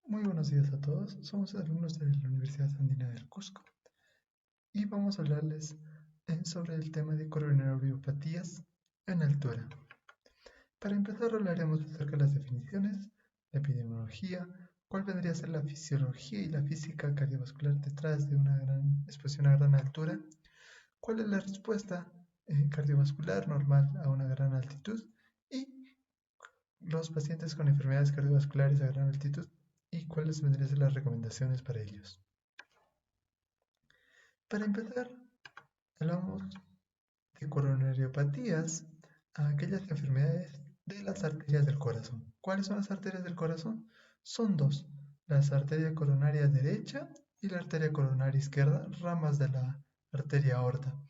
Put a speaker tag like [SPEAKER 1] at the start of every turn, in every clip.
[SPEAKER 1] Muy buenos días a todos, somos alumnos de la Universidad Andina del Cusco y vamos a hablarles sobre el tema de coronariopatías en altura. Para empezar hablaremos acerca de las definiciones, la epidemiología, cuál vendría a ser la fisiología y la física cardiovascular detrás de una gran exposición a gran altura, cuál es la respuesta cardiovascular normal a una gran altitud y los pacientes con enfermedades cardiovasculares a gran altitud y cuáles vendrían a ser las recomendaciones para ellos. Para empezar, hablamos de coronariopatías, a aquellas enfermedades de las arterias del corazón. ¿Cuáles son las arterias del corazón? Son dos, la arteria coronaria derecha y la arteria coronaria izquierda, ramas de la arteria aorta.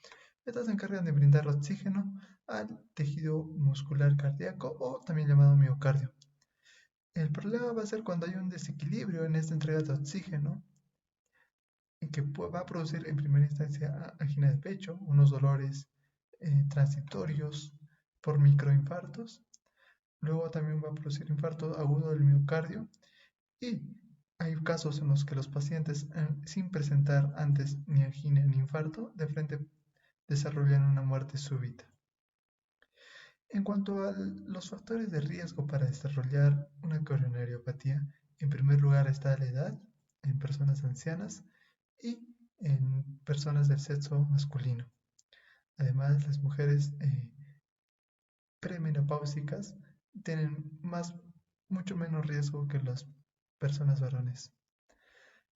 [SPEAKER 1] Estas se encargan de brindar oxígeno al tejido muscular cardíaco o también llamado miocardio. El problema va a ser cuando hay un desequilibrio en esta entrega de oxígeno que va a producir en primera instancia angina de pecho, unos dolores transitorios por microinfartos. Luego también va a producir infarto agudo del miocardio y hay casos en los que los pacientes sin presentar antes ni angina ni infarto de frente desarrollan una muerte súbita. En cuanto a los factores de riesgo para desarrollar una coronariopatía, en primer lugar está la edad en personas ancianas y en personas del sexo masculino. Además, las mujeres premenopáusicas tienen mucho menos riesgo que las personas varones.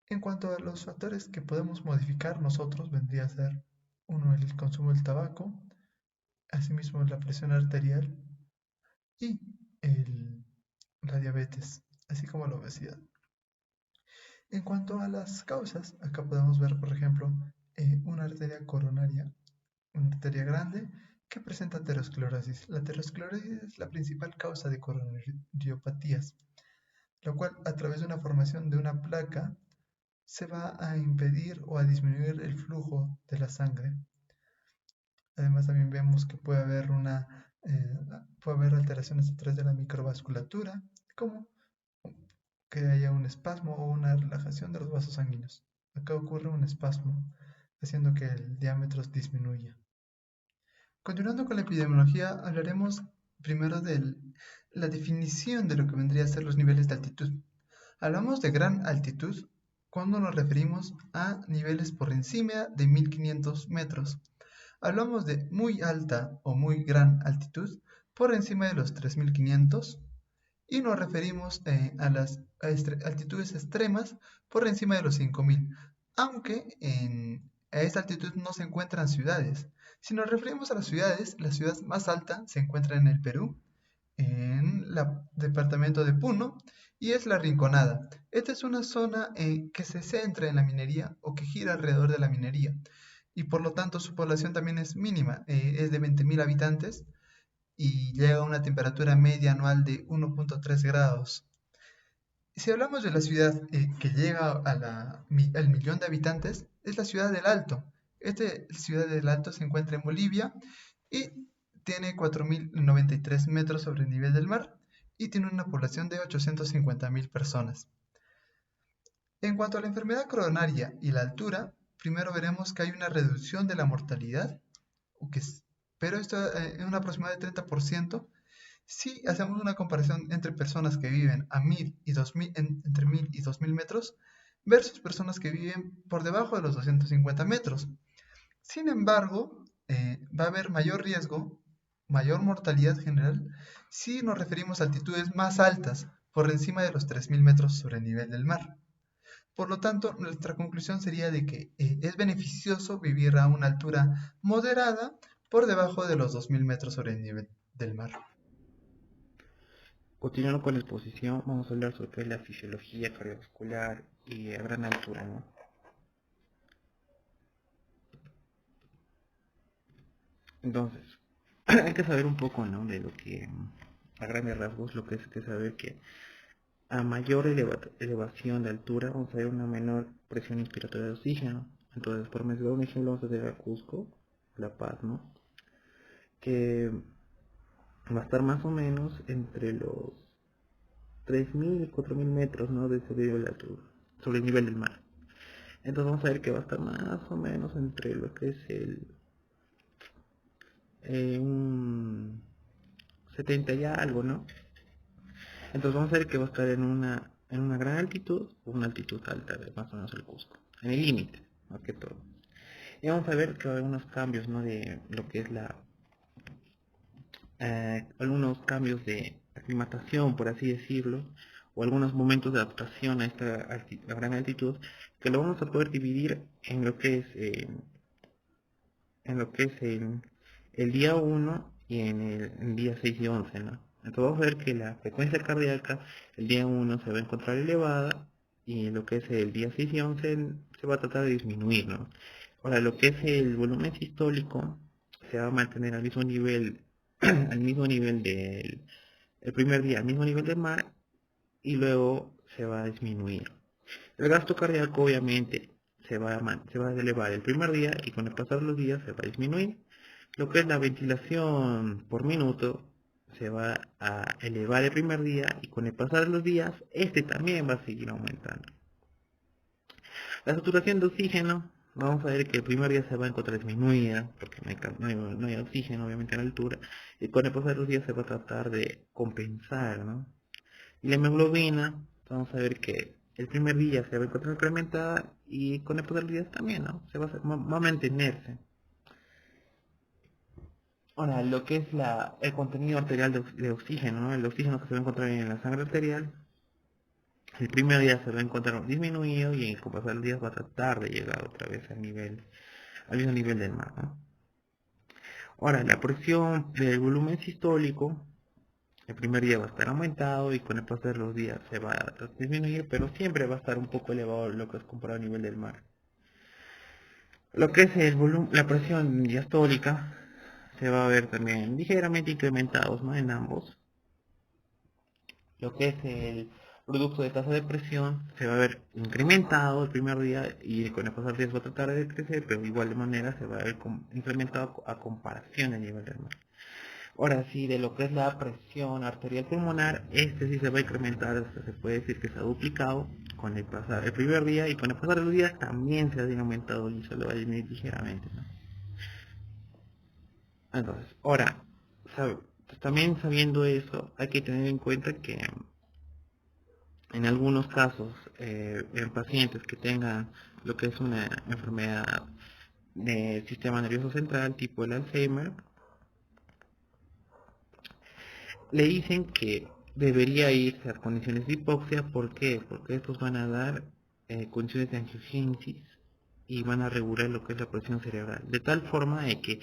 [SPEAKER 1] En cuanto a los factores que podemos modificar nosotros, vendría a ser uno el consumo del tabaco, asimismo la presión arterial y la diabetes, así como la obesidad. En cuanto a las causas, acá podemos ver, por ejemplo, una arteria coronaria, una arteria grande que presenta aterosclerosis. La aterosclerosis es la principal causa de coronariopatías, lo cual a través de una formación de una placa se va a impedir o a disminuir el flujo de la sangre. Además también vemos que puede haber alteraciones a través de la microvasculatura, como que haya un espasmo o una relajación de los vasos sanguíneos. Acá ocurre un espasmo, haciendo que el diámetro disminuya. Continuando con la epidemiología, hablaremos primero de la definición de lo que vendría a ser los niveles de altitud. Hablamos de gran altitud cuando nos referimos a niveles por encima de 1500 metros. Hablamos de muy alta o muy gran altitud por encima de los 3500 y nos referimos a las altitudes extremas por encima de los 5000, aunque a esta altitud no se encuentran ciudades. Si nos referimos a la ciudad más alta se encuentra en el Perú, en el departamento de Puno, y es La Rinconada. Esta es una zona que se centra en la minería o que gira alrededor de la minería, y por lo tanto su población también es mínima, es de 20.000 habitantes, y llega a una temperatura media anual de 1.3 grados. Si hablamos de la ciudad que llega al millón de habitantes, es la ciudad del Alto. Esta ciudad del Alto se encuentra en Bolivia y tiene 4.093 metros sobre el nivel del mar y tiene una población de 850.000 personas. En cuanto a la enfermedad coronaria y la altura, primero veremos que hay una reducción de la mortalidad, pero esto es un aproximado de 30%. Si hacemos una comparación entre personas que viven a 1000 y 2000, entre 1000 y 2000 metros versus personas que viven por debajo de los 250 metros. Sin embargo, va a haber mayor riesgo, mayor mortalidad general, si nos referimos a altitudes más altas, por encima de los 3000 metros sobre el nivel del mar. Por lo tanto, nuestra conclusión sería de que es beneficioso vivir a una altura moderada por debajo de los 2000 metros sobre el nivel del mar.
[SPEAKER 2] Continuando con la exposición, vamos a hablar sobre la fisiología cardiovascular y a gran altura, ¿no? Entonces, hay que saber un poco, ¿no? De lo que, a grandes rasgos, lo que es que saber que a mayor elevación de altura vamos a ver una menor presión inspiratoria de oxígeno. Entonces, por mencionar un ejemplo, vamos a tener a Cusco, La Paz, ¿no? Que va a estar más o menos entre los 3.000, 4.000 metros, ¿no? De sobre el altura, sobre el nivel del mar. Entonces vamos a ver que va a estar más o menos entre lo que es un 70 y algo, ¿no? Entonces vamos a ver que va a estar en una gran altitud o una altitud alta, de más o menos el Cusco, en el límite, más que todo. Y vamos a ver que va a haber unos cambios, ¿no? De lo que es algunos cambios de aclimatación, por así decirlo, o algunos momentos de adaptación a esta gran altitud, que lo vamos a poder dividir en lo que es el día 1 y en el día 6 y 11, ¿no? Entonces vamos a ver que la frecuencia cardíaca el día 1 se va a encontrar elevada y en lo que es el día 6 y 11 se va a tratar de disminuir, ¿no? Ahora, lo que es el volumen sistólico se va a mantener al mismo nivel, al mismo nivel del el primer día, al mismo nivel del mar, y luego se va a disminuir. El gasto cardíaco obviamente se va a elevar el primer día y con el pasar de los días se va a disminuir. Lo que es la ventilación por minuto se va a elevar el primer día y con el pasar de los días este también va a seguir aumentando. La saturación de oxígeno, vamos a ver que el primer día se va a encontrar disminuida porque no hay oxígeno obviamente en la altura y con el pasar de los días se va a tratar de compensar, ¿no? Y la hemoglobina, vamos a ver que el primer día se va a encontrar incrementada y con el pasar de los días también, ¿no? Va a mantenerse. Ahora, lo que es el contenido arterial de oxígeno, ¿no? El oxígeno que se va a encontrar en la sangre arterial, el primer día se va a encontrar disminuido y con pasar los días va a tratar de llegar otra vez al mismo nivel del mar, ¿no? Ahora, la presión del volumen sistólico, el primer día va a estar aumentado y con el pasar de los días se va a disminuir, pero siempre va a estar un poco elevado lo que es comparado al nivel del mar. Lo que es la presión diastólica se va a ver también ligeramente incrementados, ¿no? En ambos. Lo que es el producto de tasa de presión se va a ver incrementado el primer día y con el pasar de días va a tratar de crecer, pero de igual manera se va a ver incrementado a comparación del nivel del mar. Ahora sí, de lo que es la presión arterial pulmonar, este sí se va a incrementar, hasta se puede decir que se ha duplicado con el pasar el primer día y con el pasar de los días también se ha aumentado y se lo va a disminuir ligeramente, ¿no? Entonces, ahora, también sabiendo eso, hay que tener en cuenta que en algunos casos, en pacientes que tengan lo que es una enfermedad del sistema nervioso central, tipo el Alzheimer, le dicen que debería irse a condiciones de hipoxia. ¿Por qué? Porque estos van a dar condiciones de angiogénesis y van a regular lo que es la presión cerebral. De tal forma de que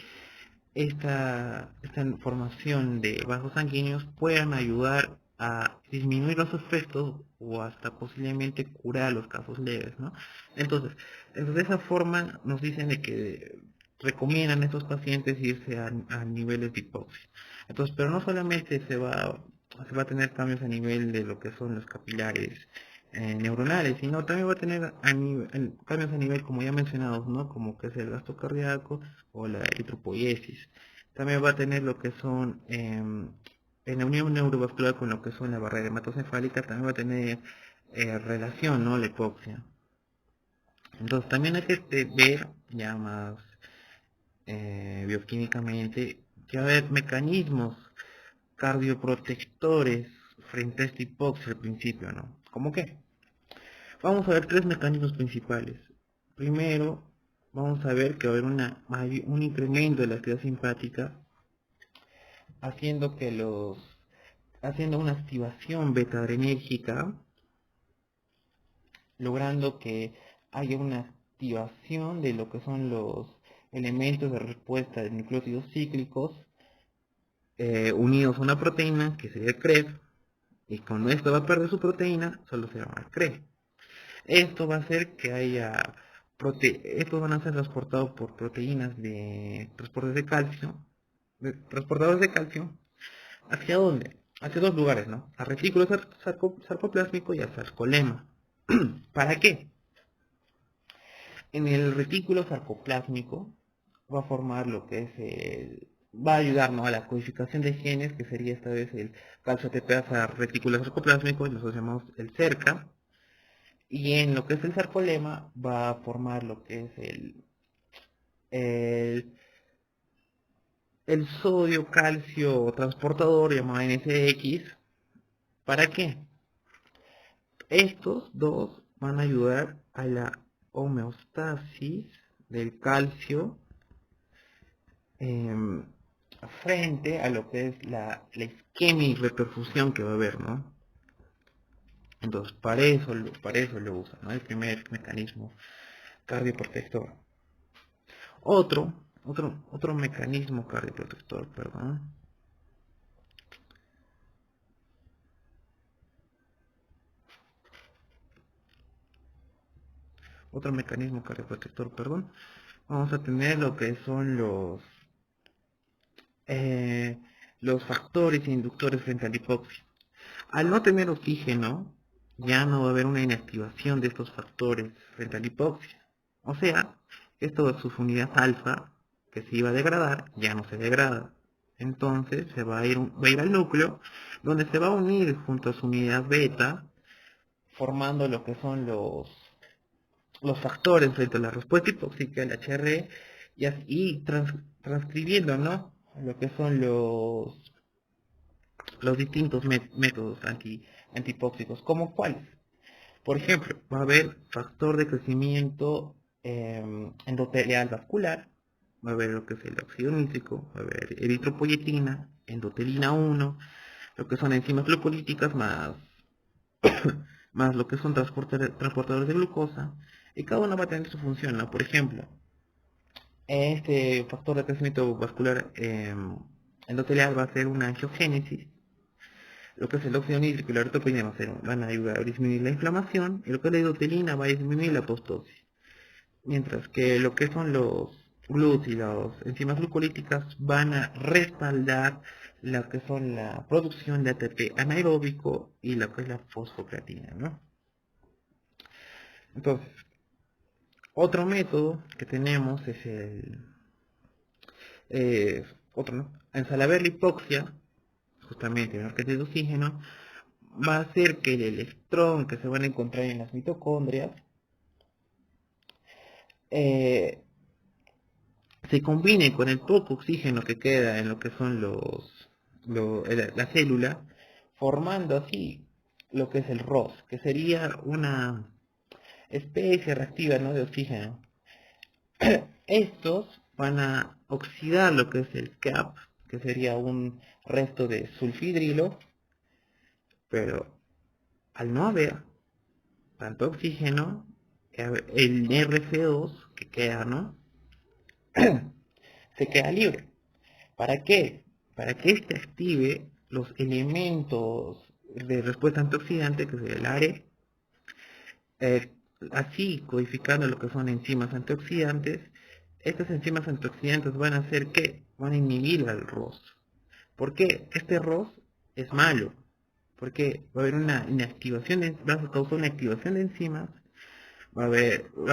[SPEAKER 2] esta formación de vasos sanguíneos puedan ayudar a disminuir los efectos o hasta posiblemente curar los casos leves, ¿no? Entonces de esa forma nos dicen de que recomiendan a estos pacientes irse a niveles de hipoxia. Entonces, pero no solamente se va a tener cambios a nivel de lo que son los capilares neuronales, sino también va a tener cambios a nivel, como ya mencionados, ¿no? Como que es el gasto cardíaco o la eritropoiesis. También va a tener lo que son, en la unión neurovascular con lo que son la barrera hematocefálica, también va a tener relación, ¿no? La hipoxia. Entonces también hay que ver ya más bioquímicamente que va a haber mecanismos cardioprotectores frente a esta hipoxia al principio, ¿no? ¿Cómo qué? Vamos a ver tres mecanismos principales. Primero, vamos a ver que va a haber un incremento de la actividad simpática, haciendo haciendo una activación beta-adrenérgica, logrando que haya una activación de lo que son los elementos de respuesta de nucleótidos cíclicos unidos a una proteína que sería el CREF, y cuando esto va a perder su proteína, solo se va a llamar CRE. Esto va a hacer que haya estos van a ser transportados por proteínas de transportadores de calcio, ¿hacia dónde? Hacia dos lugares, ¿no? Al retículo sarcoplásmico y al sarcolema. ¿Para qué? En el retículo sarcoplásmico va a formar lo que es va a ayudar, ¿no?, a la codificación de genes, que sería esta vez el calcio ATPasa retículo sarcoplásmico, y nosotros llamamos el cerca. Y en lo que es el sarcolema va a formar lo que es el, el sodio calcio transportador llamado NSX. ¿Para qué? Estos dos van a ayudar a la homeostasis del calcio eh, frente a lo que es la isquemia y reperfusión que va a haber, ¿no? Entonces, para eso lo usan, ¿no? El primer mecanismo cardioprotector. Otro mecanismo cardioprotector, perdón. Otro mecanismo cardioprotector, perdón. Vamos a tener lo que son los factores inductores frente a la hipoxia. Al no tener oxígeno, ya no va a haber una inactivación de estos factores frente a la hipoxia. O sea, esto su unidad alfa, que se iba a degradar, ya no se degrada. Entonces se va a ir al núcleo, donde se va a unir junto a su unidad beta, formando lo que son los factores frente a la respuesta hipóxica, el HRE, y transcribiendo, ¿no?, lo que son los distintos métodos antihipóxicos, como cuáles. Por ejemplo, va a haber factor de crecimiento endotelial vascular, va a haber lo que es el óxido nítrico, va a haber eritropoyetina, endotelina 1, lo que son enzimas glucolíticas más lo que son transportadores de glucosa, y cada uno va a tener su función, ¿no? Por ejemplo, este factor de crecimiento vascular endotelial va a ser una angiogénesis. Lo que es el óxido nítrico y la eritropoyetina van a ayudar a disminuir la inflamación, y lo que es la endotelina va a disminuir la apoptosis. Mientras que lo que son los GLUT y las enzimas glucolíticas van a respaldar lo que son la producción de ATP anaeróbico y lo que es la fosfocreatina, ¿no? Entonces, otro método que tenemos es otro, ¿no? En Salaber la hipoxia, justamente en orquesta de oxígeno, va a hacer que el electrón que se van a encontrar en las mitocondrias se combine con el poco oxígeno que queda en lo que son la célula, formando así lo que es el ROS, que sería una especie reactiva, ¿no?, de oxígeno. Estos van a oxidar lo que es el CAP, que sería un resto de sulfidrilo, pero al no haber tanto oxígeno, el RC2 que queda, ¿no?, se queda libre. ¿Para qué? Para que éste active los elementos de respuesta antioxidante, que es el ARE, así codificando lo que son enzimas antioxidantes. Estas enzimas antioxidantes van a hacer que van a inhibir al ROS. ¿Por qué? Este ROS es malo, porque va a haber una inactivación, va a causar una activación de enzimas, va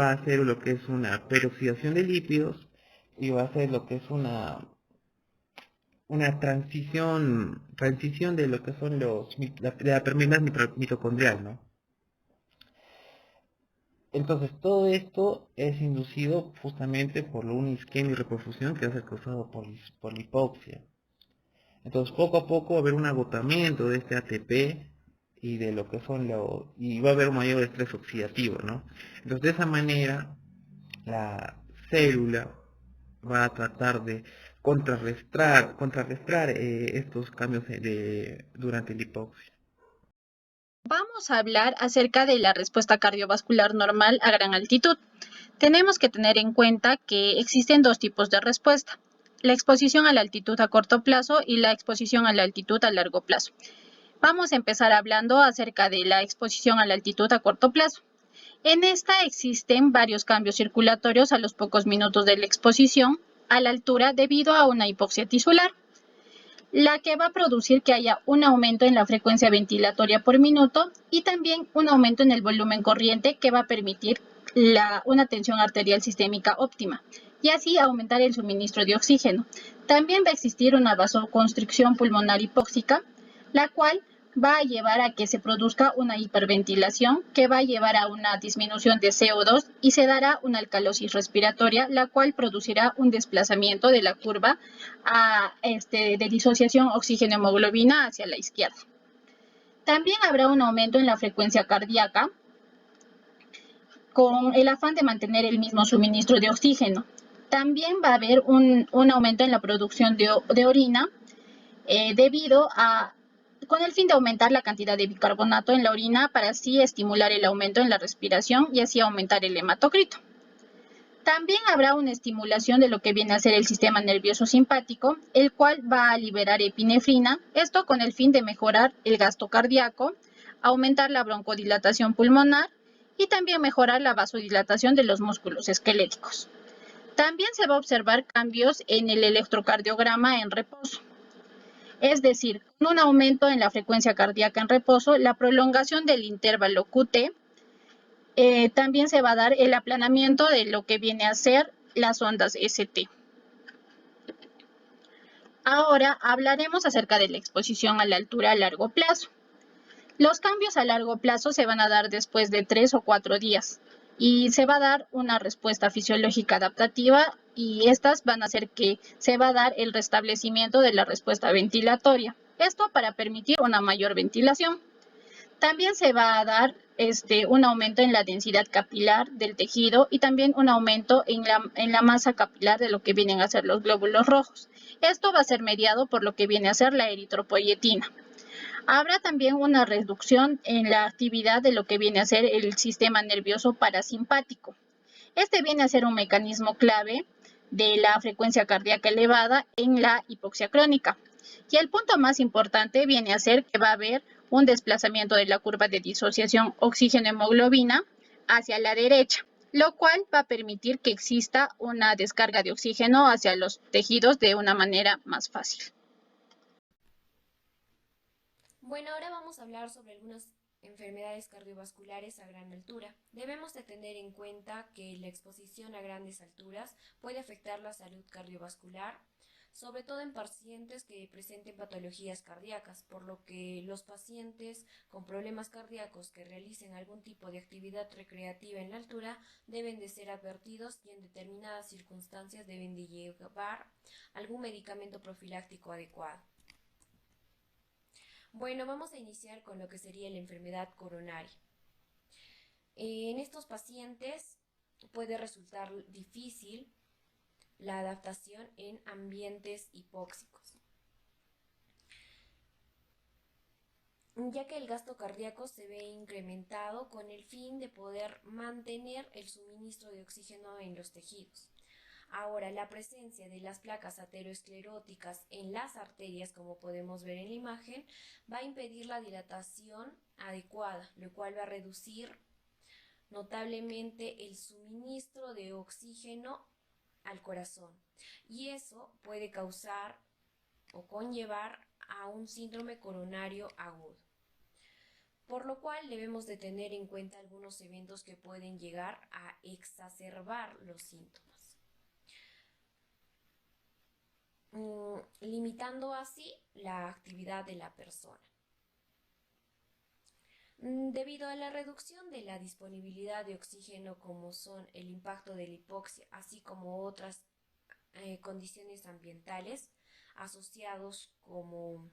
[SPEAKER 2] a hacer lo que es una peroxidación de lípidos, y va a hacer lo que es una transición de lo que son de la permeabilidad mitocondrial, ¿no? Entonces, todo esto es inducido justamente por una isquemia y reperfusión que va a ser causado por la hipoxia. Entonces, poco a poco va a haber un agotamiento de este ATP y de lo que son y va a haber un mayor estrés oxidativo, ¿no? Entonces, de esa manera, la célula va a tratar de contrarrestar estos cambios durante la hipoxia.
[SPEAKER 3] Vamos a hablar acerca de la respuesta cardiovascular normal a gran altitud. Tenemos que tener en cuenta que existen dos tipos de respuesta: la exposición a la altitud a corto plazo y la exposición a la altitud a largo plazo. Vamos a empezar hablando acerca de la exposición a la altitud a corto plazo. En esta existen varios cambios circulatorios a los pocos minutos de la exposición a la altura debido a una hipoxia tisular, la que va a producir que haya un aumento en la frecuencia ventilatoria por minuto y también un aumento en el volumen corriente que va a permitir una tensión arterial sistémica óptima. y así aumentar el suministro de oxígeno. También va a existir una vasoconstricción pulmonar hipóxica, la cual va a llevar a que se produzca una hiperventilación que va a llevar a una disminución de CO2 y se dará una alcalosis respiratoria, la cual producirá un desplazamiento de la curva de disociación oxígeno-hemoglobina hacia la izquierda. También habrá un aumento en la frecuencia cardíaca con el afán de mantener el mismo suministro de oxígeno. También va a haber un aumento en la producción de orina con el fin de aumentar la cantidad de bicarbonato en la orina para así estimular el aumento en la respiración y así aumentar el hematocrito. También habrá una estimulación de lo que viene a ser el sistema nervioso simpático, el cual va a liberar epinefrina, esto con el fin de mejorar el gasto cardíaco, aumentar la broncodilatación pulmonar y también mejorar la vasodilatación de los músculos esqueléticos. También se va a observar cambios en el electrocardiograma en reposo. Es decir, con un aumento en la frecuencia cardíaca en reposo, la prolongación del intervalo QT, también se va a dar el aplanamiento de lo que viene a ser las ondas ST. Ahora hablaremos acerca de la exposición a la altura a largo plazo. Los cambios a largo plazo se van a dar después de 3 o 4 días y se va a dar una respuesta fisiológica adaptativa y estas van a hacer que se va a dar el restablecimiento de la respuesta ventilatoria. Esto para permitir una mayor ventilación. También se va a dar un aumento en la densidad capilar del tejido y también un aumento en la masa capilar de lo que vienen a ser los glóbulos rojos. Esto va a ser mediado por lo que viene a ser la eritropoyetina. Habrá también una reducción en la actividad de lo que viene a ser el sistema nervioso parasimpático. Este viene a ser un mecanismo clave de la frecuencia cardíaca elevada en la hipoxia crónica. Y el punto más importante viene a ser que va a haber un desplazamiento de la curva de disociación oxígeno-hemoglobina hacia la derecha, lo cual va a permitir que exista una descarga de oxígeno hacia los tejidos de una manera más fácil.
[SPEAKER 4] Bueno, ahora vamos a hablar sobre algunas enfermedades cardiovasculares a gran altura. Debemos de tener en cuenta que la exposición a grandes alturas puede afectar la salud cardiovascular, sobre todo en pacientes que presenten patologías cardíacas, por lo que los pacientes con problemas cardíacos que realicen algún tipo de actividad recreativa en la altura deben de ser advertidos y en determinadas circunstancias deben de llevar algún medicamento profiláctico adecuado. Bueno, vamos a iniciar con lo que sería la enfermedad coronaria. En estos pacientes puede resultar difícil la adaptación en ambientes hipóxicos, ya que el gasto cardíaco se ve incrementado con el fin de poder mantener el suministro de oxígeno en los tejidos. Ahora, la presencia de las placas ateroscleróticas en las arterias, como podemos ver en la imagen, va a impedir la dilatación adecuada, lo cual va a reducir notablemente el suministro de oxígeno al corazón. Y eso puede causar o conllevar a un síndrome coronario agudo. Por lo cual debemos de tener en cuenta algunos eventos que pueden llegar a exacerbar los síntomas. Limitando así la actividad de la persona. Debido a la reducción de la disponibilidad de oxígeno, como son el impacto de la hipoxia, así como otras condiciones ambientales asociados como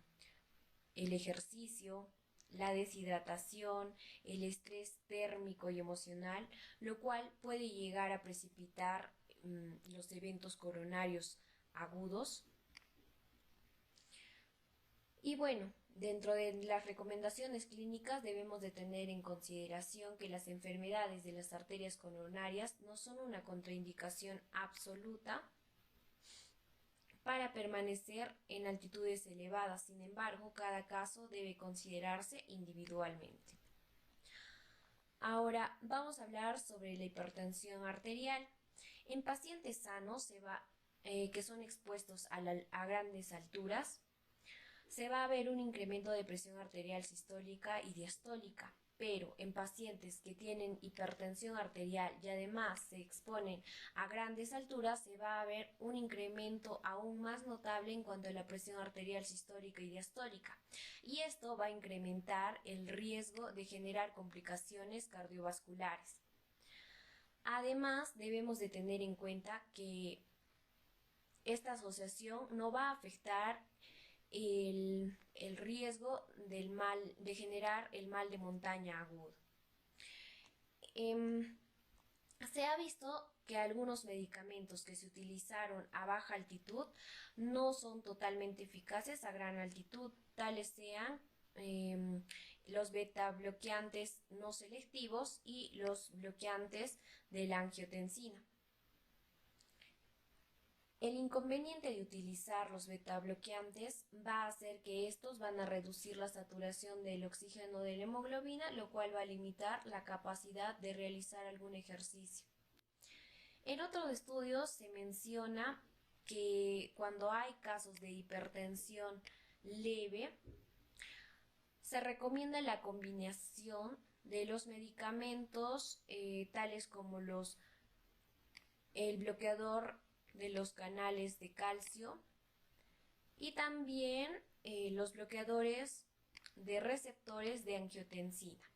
[SPEAKER 4] el ejercicio, la deshidratación, el estrés térmico y emocional, lo cual puede llegar a precipitar los eventos coronarios agudos. Y bueno, dentro de las recomendaciones clínicas debemos de tener en consideración que las enfermedades de las arterias coronarias no son una contraindicación absoluta para permanecer en altitudes elevadas. Sin embargo, cada caso debe considerarse individualmente. Ahora vamos a hablar sobre la hipertensión arterial. En pacientes sanos que son expuestos a grandes alturas, se va a ver un incremento de presión arterial sistólica y diastólica, pero en pacientes que tienen hipertensión arterial y además se exponen a grandes alturas, se va a ver un incremento aún más notable en cuanto a la presión arterial sistólica y diastólica. Y esto va a incrementar el riesgo de generar complicaciones cardiovasculares. Además, debemos de tener en cuenta que esta asociación no va a afectar el riesgo de generar el mal de montaña agudo. Se ha visto que algunos medicamentos que se utilizaron a baja altitud no son totalmente eficaces a gran altitud, tales sean los beta bloqueantes no selectivos y los bloqueantes de la angiotensina. El inconveniente de utilizar los beta bloqueantes va a hacer que estos van a reducir la saturación del oxígeno de la hemoglobina, lo cual va a limitar la capacidad de realizar algún ejercicio. En otros estudios se menciona que cuando hay casos de hipertensión leve, se recomienda la combinación de los medicamentos tales como el bloqueador de los canales de calcio y también los bloqueadores de receptores de angiotensina,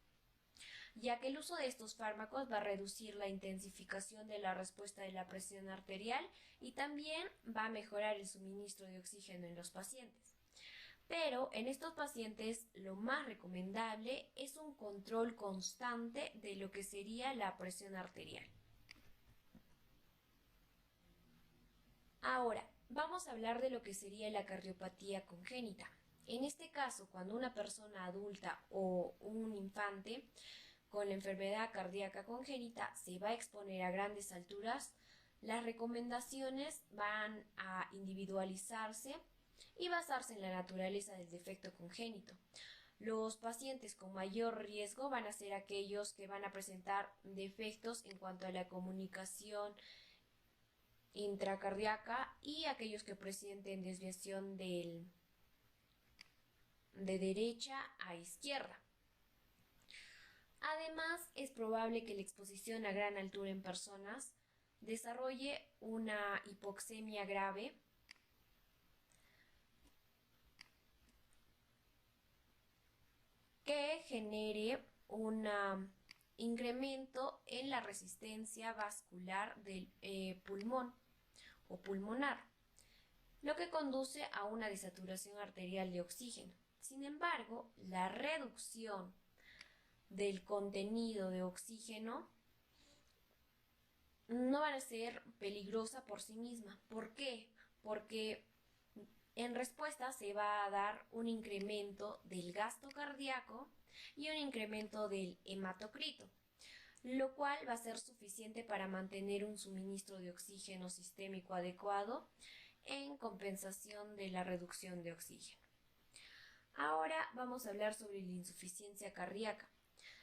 [SPEAKER 4] ya que el uso de estos fármacos va a reducir la intensificación de la respuesta de la presión arterial y también va a mejorar el suministro de oxígeno en los pacientes. Pero en estos pacientes lo más recomendable es un control constante de lo que sería la presión arterial. Ahora, vamos a hablar de lo que sería la cardiopatía congénita. En este caso, cuando una persona adulta o un infante con la enfermedad cardíaca congénita se va a exponer a grandes alturas, las recomendaciones van a individualizarse y basarse en la naturaleza del defecto congénito. Los pacientes con mayor riesgo van a ser aquellos que van a presentar defectos en cuanto a la comunicación intracardíaca y aquellos que presenten desviación de derecha a izquierda. Además, es probable que la exposición a gran altura en personas desarrolle una hipoxemia grave que genere un incremento en la resistencia vascular del pulmón o pulmonar, lo que conduce a una desaturación arterial de oxígeno. Sin embargo, la reducción del contenido de oxígeno no va a ser peligrosa por sí misma. ¿Por qué? Porque en respuesta se va a dar un incremento del gasto cardíaco y un incremento del hematocrito, lo cual va a ser suficiente para mantener un suministro de oxígeno sistémico adecuado en compensación de la reducción de oxígeno. Ahora vamos a hablar sobre la insuficiencia cardíaca.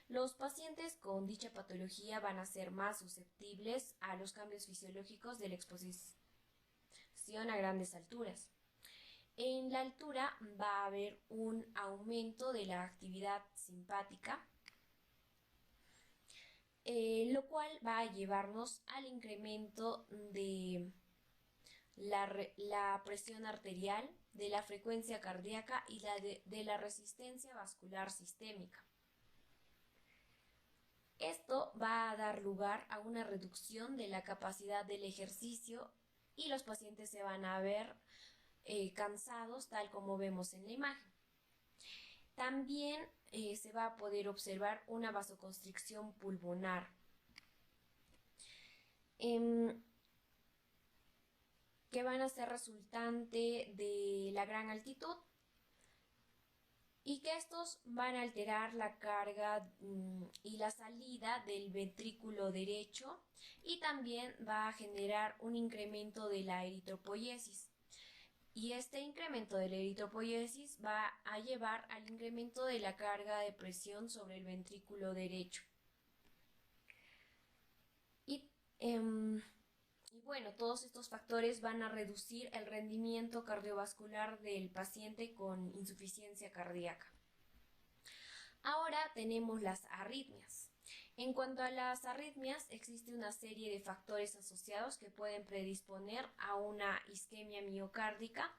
[SPEAKER 4] Los pacientes con dicha patología van a ser más susceptibles a los cambios fisiológicos de la exposición a grandes alturas. En la altura va a haber un aumento de la actividad simpática, lo cual va a llevarnos al incremento de la presión arterial, de la frecuencia cardíaca y de la resistencia vascular sistémica. Esto va a dar lugar a una reducción de la capacidad del ejercicio y los pacientes se van a ver cansados, tal como vemos en la imagen. También se va a poder observar una vasoconstricción pulmonar. Que van a ser resultante de la gran altitud y que estos van a alterar la carga y la salida del ventrículo derecho y también va a generar un incremento de la eritropoiesis. Y este incremento de la eritropoiesis va a llevar al incremento de la carga de presión sobre el ventrículo derecho. Y Y bueno, todos estos factores van a reducir el rendimiento cardiovascular del paciente con insuficiencia cardíaca. Ahora tenemos las arritmias. En cuanto a las arritmias, existe una serie de factores asociados que pueden predisponer a una isquemia miocárdica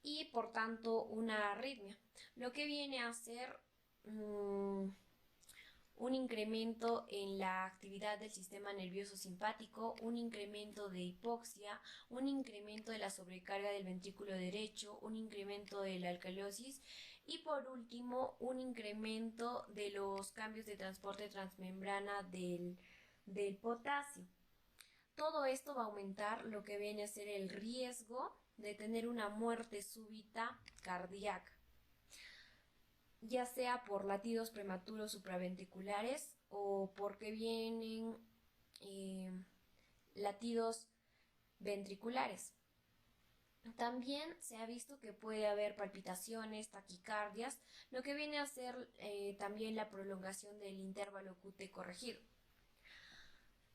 [SPEAKER 4] y por tanto una arritmia, lo que viene a ser un incremento en la actividad del sistema nervioso simpático, un incremento de hipoxia, un incremento de la sobrecarga del ventrículo derecho, un incremento de la alcalosis y por último un incremento de los cambios de transporte transmembrana del potasio. Todo esto va a aumentar lo que viene a ser el riesgo de tener una muerte súbita cardíaca, ya sea por latidos prematuros supraventriculares o porque vienen latidos ventriculares. También se ha visto que puede haber palpitaciones, taquicardias, lo que viene a ser también la prolongación del intervalo QT corregido.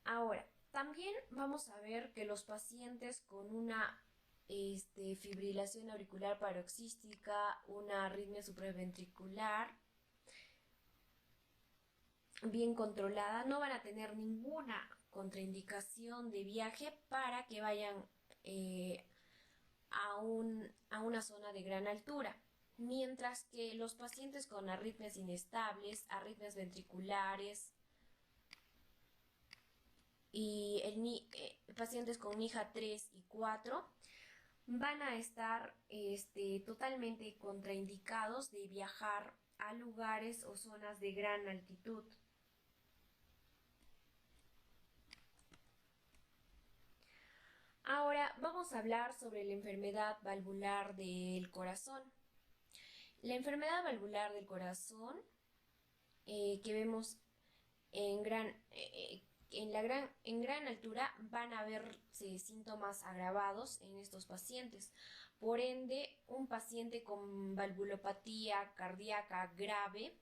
[SPEAKER 4] Ahora, también vamos a ver que los pacientes con una fibrilación auricular paroxística, una arritmia supraventricular bien controlada, no van a tener ninguna contraindicación de viaje para que vayan a una zona de gran altura. Mientras que los pacientes con arritmias inestables, arritmias ventriculares y pacientes con NIHA 3 y 4 van a estar totalmente contraindicados de viajar a lugares o zonas de gran altitud. Ahora vamos a hablar sobre la enfermedad valvular del corazón. La enfermedad valvular del corazón que vemos en gran altura van a verse síntomas agravados en estos pacientes. Por ende, un paciente con valvulopatía cardíaca grave,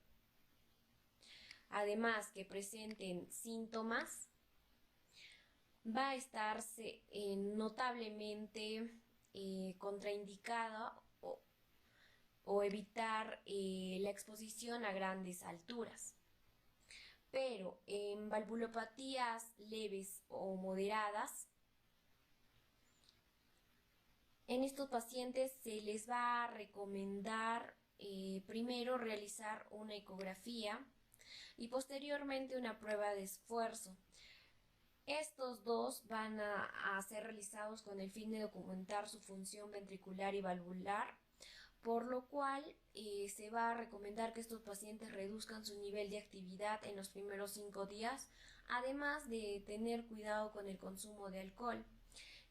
[SPEAKER 4] además que presenten síntomas, va a estarse notablemente contraindicada o evitar la exposición a grandes alturas. Pero en valvulopatías leves o moderadas, en estos pacientes se les va a recomendar primero realizar una ecografía y posteriormente una prueba de esfuerzo. Estos dos van a ser realizados con el fin de documentar su función ventricular y valvular, por lo cual se va a recomendar que estos pacientes reduzcan su nivel de actividad en los primeros 5 días, además de tener cuidado con el consumo de alcohol,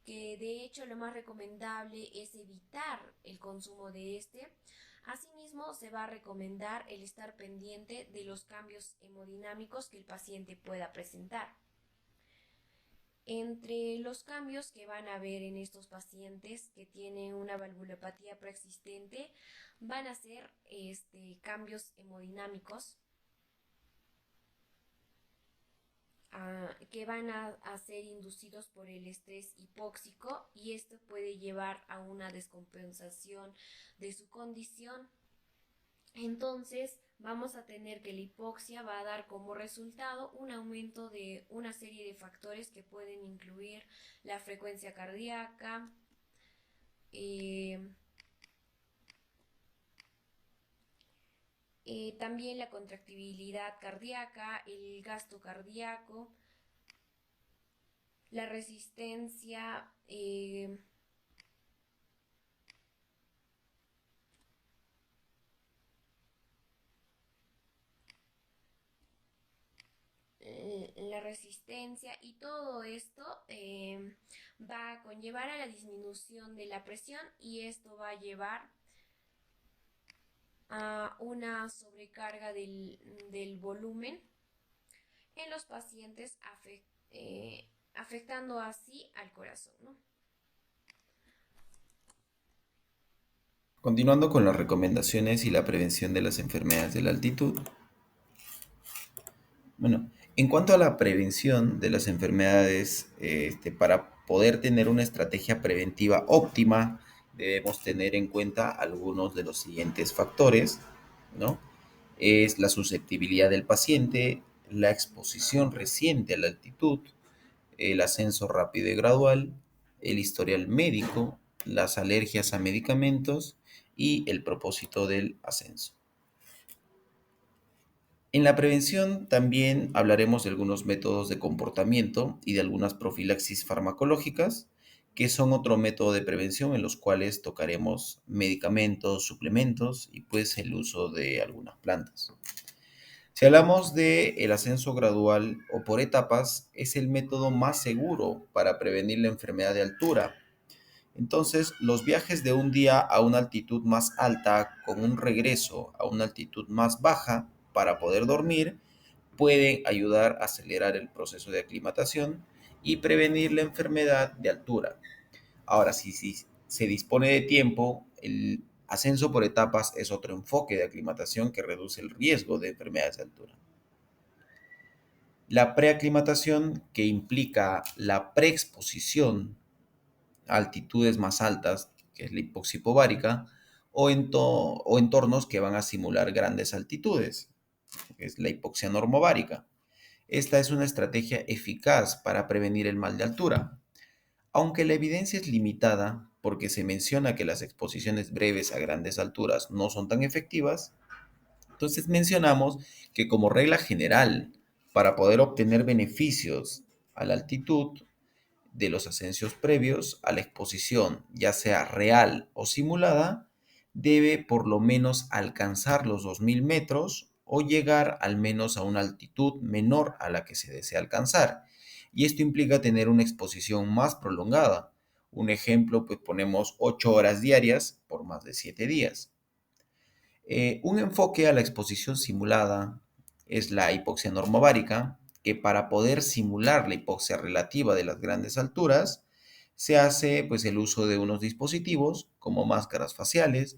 [SPEAKER 4] que de hecho lo más recomendable es evitar el consumo de este. Asimismo, se va a recomendar el estar pendiente de los cambios hemodinámicos que el paciente pueda presentar. Entre los cambios que van a haber en estos pacientes que tienen una valvulopatía preexistente van a ser cambios hemodinámicos que van a ser inducidos por el estrés hipóxico y esto puede llevar a una descompensación de su condición. Entonces vamos a tener que la hipoxia va a dar como resultado un aumento de una serie de factores que pueden incluir la frecuencia cardíaca, también la contractibilidad cardíaca, el gasto cardíaco, la resistencia, y todo esto va a conllevar a la disminución de la presión y esto va a llevar a una sobrecarga del volumen en los pacientes afectando así al corazón, ¿no?
[SPEAKER 5] Continuando con las recomendaciones y la prevención de las enfermedades de la altitud. Bueno, En cuanto a la prevención de las enfermedades, para poder tener una estrategia preventiva óptima, debemos tener en cuenta algunos de los siguientes factores, ¿no? Es la susceptibilidad del paciente, la exposición reciente a la altitud, el ascenso rápido y gradual, el historial médico, las alergias a medicamentos y el propósito del ascenso. En la prevención también hablaremos de algunos métodos de comportamiento y de algunas profilaxis farmacológicas, que son otro método de prevención en los cuales tocaremos medicamentos, suplementos y pues el uso de algunas plantas. Si hablamos de el ascenso gradual o por etapas, es el método más seguro para prevenir la enfermedad de altura. Entonces, los viajes de un día a una altitud más alta con un regreso a una altitud más baja para poder dormir pueden ayudar a acelerar el proceso de aclimatación y prevenir la enfermedad de altura. Ahora, si se dispone de tiempo, el ascenso por etapas es otro enfoque de aclimatación que reduce el riesgo de enfermedades de altura. La preaclimatación, que implica la preexposición a altitudes más altas, que es la hipoxia hipovárica, o entornos que van a simular grandes altitudes, que es la hipoxia normovárica. Esta es una estrategia eficaz para prevenir el mal de altura. Aunque la evidencia es limitada, porque se menciona que las exposiciones breves a grandes alturas no son tan efectivas, entonces mencionamos que como regla general, para poder obtener beneficios a la altitud de los ascensos previos a la exposición, ya sea real o simulada, debe por lo menos alcanzar los 2000 metros o llegar al menos a una altitud menor a la que se desea alcanzar. Y esto implica tener una exposición más prolongada. Un ejemplo, pues ponemos 8 horas diarias por más de 7 días. Un enfoque a la exposición simulada es la hipoxia normovárica, que para poder simular la hipoxia relativa de las grandes alturas, se hace pues el uso de unos dispositivos como máscaras faciales,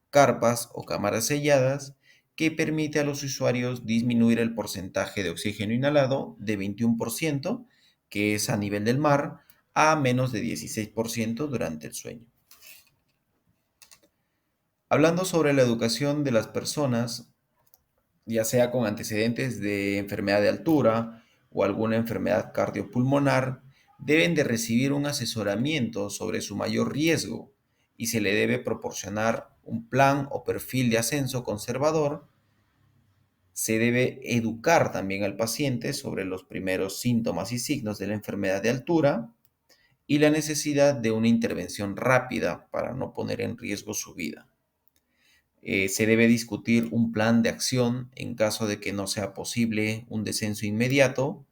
[SPEAKER 5] carpas o cámaras selladas, que permite a los usuarios disminuir el porcentaje de oxígeno inhalado de 21%, que es a nivel del mar, a menos de 16% durante el sueño. Hablando sobre la educación de las personas, ya sea con antecedentes de enfermedad de altura o alguna enfermedad cardiopulmonar, deben de recibir un asesoramiento sobre su mayor riesgo y se le debe proporcionar un plan o perfil de ascenso conservador. Se debe educar también al paciente sobre los primeros síntomas y signos de la enfermedad de altura y la necesidad de una intervención rápida para no poner en riesgo su vida. Se debe discutir un plan de acción en caso de que no sea posible un descenso inmediato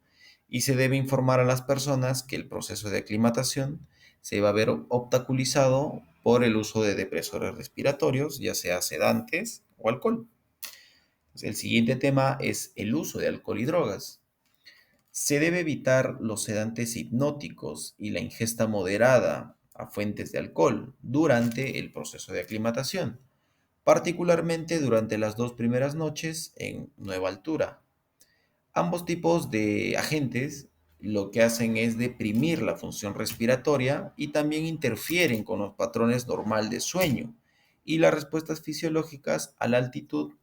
[SPEAKER 5] y se debe informar a las personas que el proceso de aclimatación se va a ver obstaculizado por el uso de depresores respiratorios, ya sea sedantes o alcohol. El siguiente tema es el uso de alcohol y drogas. Se debe evitar los sedantes hipnóticos y la ingesta moderada a fuentes de alcohol durante el proceso de aclimatación, particularmente durante las 2 primeras noches en nueva altura. Ambos tipos de agentes lo que hacen es deprimir la función respiratoria y también interfieren con los patrones normal de sueño y las respuestas fisiológicas a la altitud,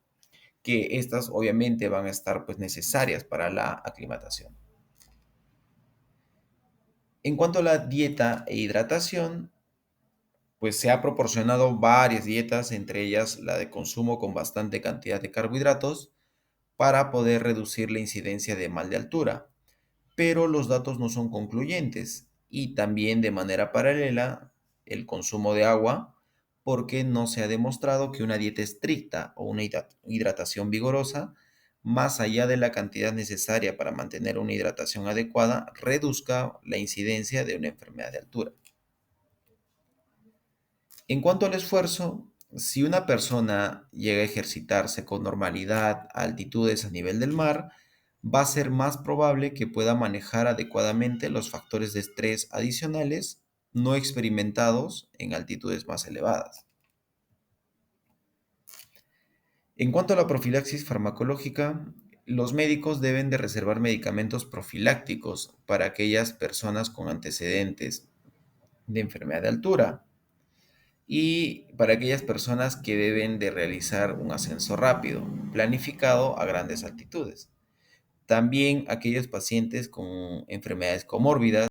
[SPEAKER 5] que estas obviamente van a estar pues necesarias para la aclimatación. En cuanto a la dieta e hidratación, pues se ha proporcionado varias dietas, entre ellas la de consumo con bastante cantidad de carbohidratos, para poder reducir la incidencia de mal de altura, pero los datos no son concluyentes y también de manera paralela el consumo de agua, porque no se ha demostrado que una dieta estricta o una hidratación vigorosa, más allá de la cantidad necesaria para mantener una hidratación adecuada, reduzca la incidencia de una enfermedad de altura. En cuanto al esfuerzo, si una persona llega a ejercitarse con normalidad a altitudes a nivel del mar, va a ser más probable que pueda manejar adecuadamente los factores de estrés adicionales no experimentados en altitudes más elevadas. En cuanto a la profilaxis farmacológica, los médicos deben de reservar medicamentos profilácticos para aquellas personas con antecedentes de enfermedad de altura y para aquellas personas que deben de realizar un ascenso rápido, planificado a grandes altitudes. También aquellos pacientes con enfermedades comórbidas